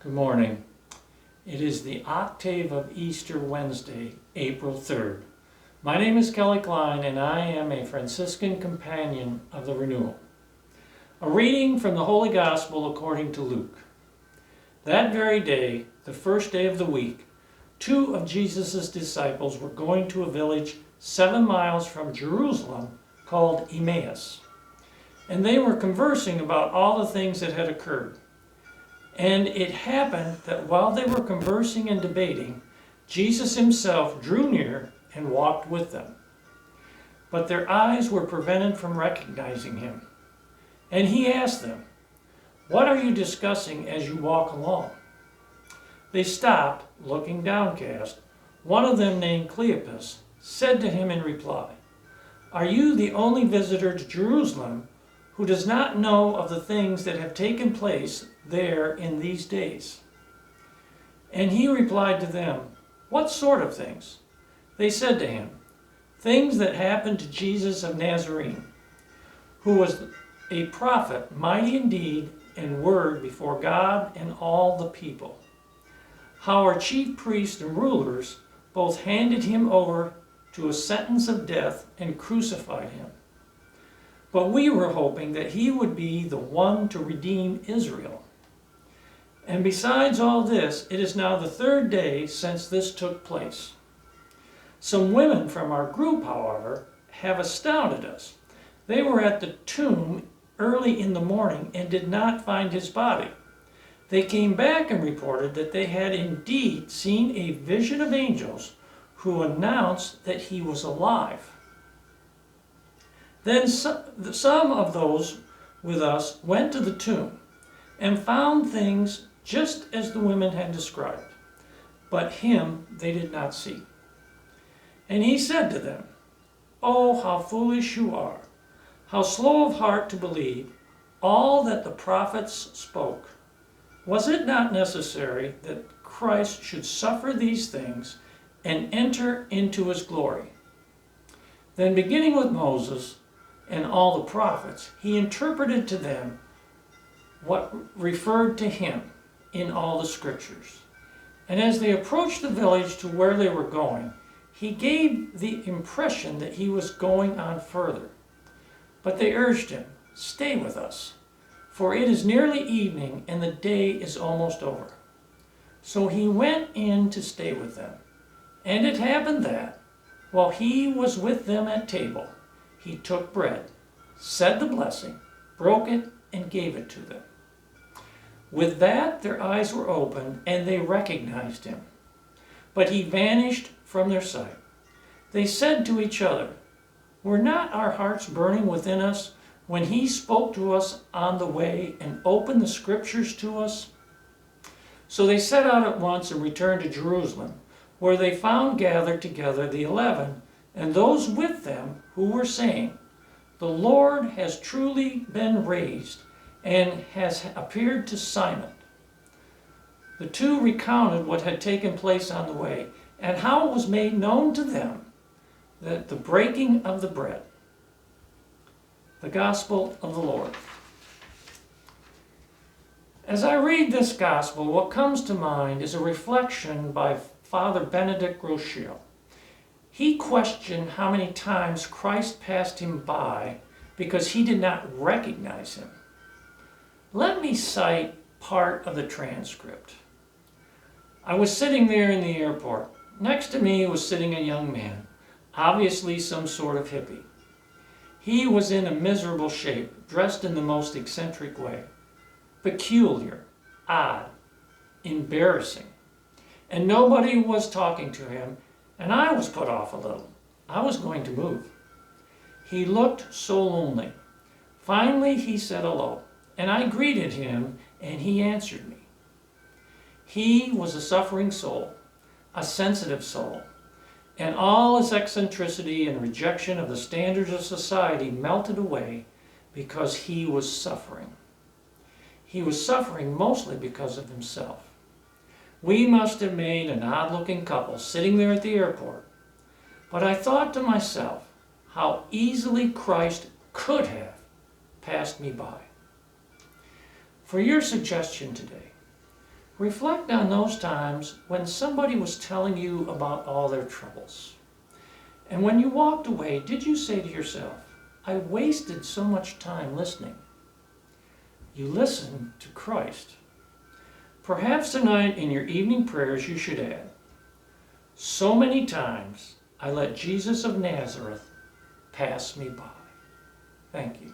Good morning. It is the octave of Easter Wednesday, April 3rd. My name is Kelley Klein and I am a Franciscan companion of the Renewal. A reading from the Holy Gospel according to Luke. That very day, the first day of the week, two of Jesus' disciples were going to a village 7 miles from Jerusalem called Emmaus. And they were conversing about all the things that had occurred. And it happened that while they were conversing and debating, Jesus himself drew near and walked with them. But their eyes were prevented from recognizing him. And he asked them, "What are you discussing as you walk along?" They stopped, looking downcast. One of them, named Cleopas, said to him in reply, "Are you the only visitor to Jerusalem who does not know of the things that have taken place there in these days?" And he replied to them, "What sort of things?" They said to him, "Things that happened to Jesus of Nazarene, who was a prophet, mighty in deed and word before God and all the people. How our chief priests and rulers both handed him over to a sentence of death and crucified him. But we were hoping that he would be the one to redeem Israel. And besides all this, it is now the 3rd day since this took place. Some women from our group, however, have astounded us. They were at the tomb early in the morning and did not find his body. They came back and reported that they had indeed seen a vision of angels who announced that he was alive. Then some of those with us went to the tomb and found things just as the women had described, but him they did not see. And he said to them, 'Oh, how foolish you are, how slow of heart to believe all that the prophets spoke. Was it not necessary that Christ should suffer these things and enter into his glory?' Then beginning with Moses and all the prophets, he interpreted to them what referred to him in all the scriptures. And as they approached the village to where they were going, he gave the impression that he was going on further. But they urged him, 'Stay with us, for it is nearly evening and the day is almost over.' So he went in to stay with them. And it happened that, while he was with them at table, he took bread, said the blessing, broke it, and gave it to them. With that, their eyes were opened, and they recognized him. But he vanished from their sight. They said to each other, 'Were not our hearts burning within us when he spoke to us on the way and opened the scriptures to us?' So they set out at once and returned to Jerusalem, where they found gathered together the 11 and those with them who were saying, 'The Lord has truly been raised and has appeared to Simon.' The two recounted what had taken place on the way and how it was made known to them that the breaking of the bread. The Gospel of the Lord. As I read this Gospel, what comes to mind is a reflection by Father Benedict Groschel. He questioned how many times Christ passed him by because he did not recognize him. Let me cite part of the transcript. "I was sitting there in the airport. Next to me was sitting a young man, obviously some sort of hippie. He was in a miserable shape, dressed in the most eccentric way. Peculiar, odd, embarrassing. And nobody was talking to him, and I was put off a little. I was going to move. He looked so lonely. Finally, he said hello, and I greeted him, and he answered me. He was a suffering soul, a sensitive soul, and all his eccentricity and rejection of the standards of society melted away because he was suffering. He was suffering mostly because of himself. We must have made an odd-looking couple sitting there at the airport. But I thought to myself how easily Christ could have passed me by. For your suggestion today, Reflect on those times when somebody was telling you about all their troubles. And when you walked away, did you say to yourself, I wasted so much time listening? You listened to Christ. Perhaps tonight in your evening prayers you should add, so many times I let Jesus of Nazareth pass me by. Thank you.